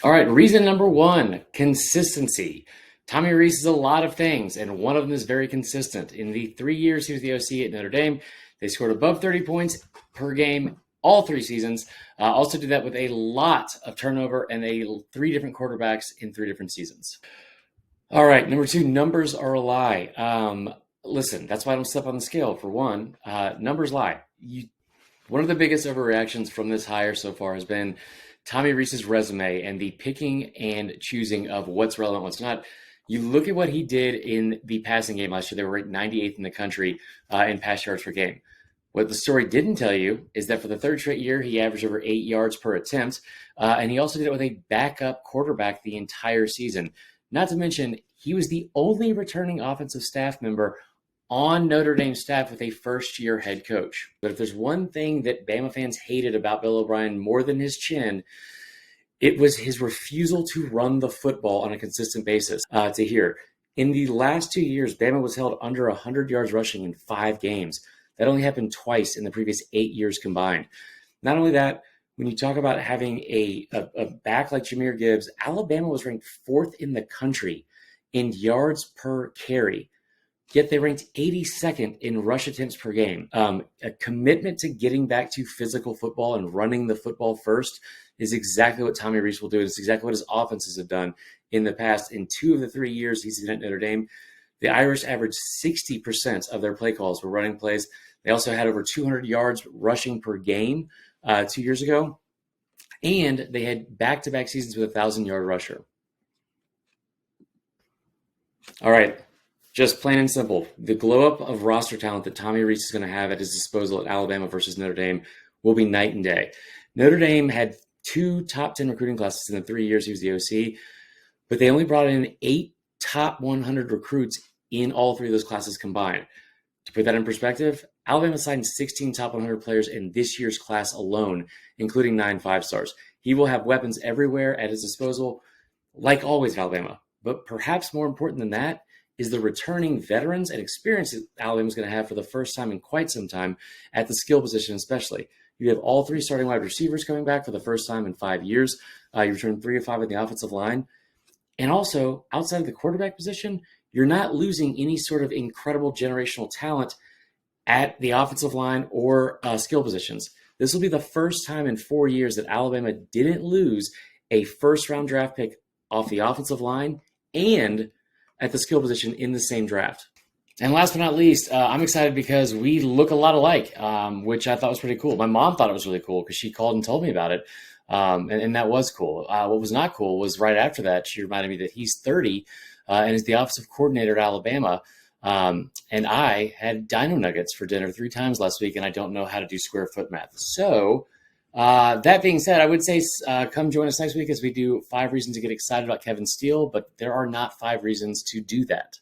All right, reason number one, consistency. Tommy Rees is a lot of things, and one of them is very consistent. In the 3 years he was the OC at Notre Dame, they scored above 30 points per game all 3 seasons. Also did that with a lot of turnover and 3 different quarterbacks in 3 different seasons. All right, number two, numbers are a lie. Listen, that's why I don't step on the scale. For one, numbers lie. One of the biggest overreactions from this hire so far has been Tommy Rees's resume and the picking and choosing of what's relevant, what's not. You look at what he did in the passing game last year. They were ranked 98th in the country in pass yards per game. What the story didn't tell you is that for the third straight year, he averaged over 8 yards per attempt, and he also did it with a backup quarterback the entire season. Not to mention, he was the only returning offensive staff member on Notre Dame staff with a first-year head coach. But if there's one thing that Bama fans hated about Bill O'Brien more than his chin, it was his refusal to run the football on a consistent basis. To hear, in the last 2 years, Bama was held under 100 yards rushing in 5 games. That only happened twice in the previous 8 years combined. Not only that, when you talk about having a back like Jahmyr Gibbs, Alabama was ranked 4th in the country in yards per carry. Yet they ranked 82nd in rush attempts per game. A commitment to getting back to physical football and running the football first is exactly what Tommy Rees will do. It's exactly what his offenses have done in the past. In 2 of the 3 years he's been at Notre Dame, the Irish averaged 60% of their play calls were running plays. They also had over 200 yards rushing per game 2 years ago. And they had back-to-back seasons with a 1,000-yard rusher. All right. Just plain and simple, the glow-up of roster talent that Tommy Rees is going to have at his disposal at Alabama versus Notre Dame will be night and day. Notre Dame had 2 top 10 recruiting classes in the 3 years he was the OC, but they only brought in 8 top 100 recruits in all 3 of those classes combined. To put that in perspective, Alabama signed 16 top 100 players in this year's class alone, including 9 5-stars. He will have weapons everywhere at his disposal, like always at Alabama. But perhaps more important than that is the returning veterans and experience that Alabama's going to have for the first time in quite some time at the skill position especially. You have all 3 starting wide receivers coming back for the first time in 5 years. You return 3 of 5 on the offensive line. And also, outside of the quarterback position, you're not losing any sort of incredible generational talent at the offensive line or skill positions. This will be the first time in 4 years that Alabama didn't lose a first-round draft pick off the offensive line and at the skill position in the same draft. And last but not least, I'm excited because we look a lot alike, which I thought was pretty cool. My mom thought it was really cool because she called and told me about it, and that was cool. What was not cool was right after that, she reminded me that he's 30 and is the offensive coordinator at Alabama, and I had Dino Nuggets for dinner 3 times last week, and I don't know how to do square foot math. So that being said, I would say come join us next week as we do 5 reasons to get excited about Kevin Steele, but there are not 5 reasons to do that.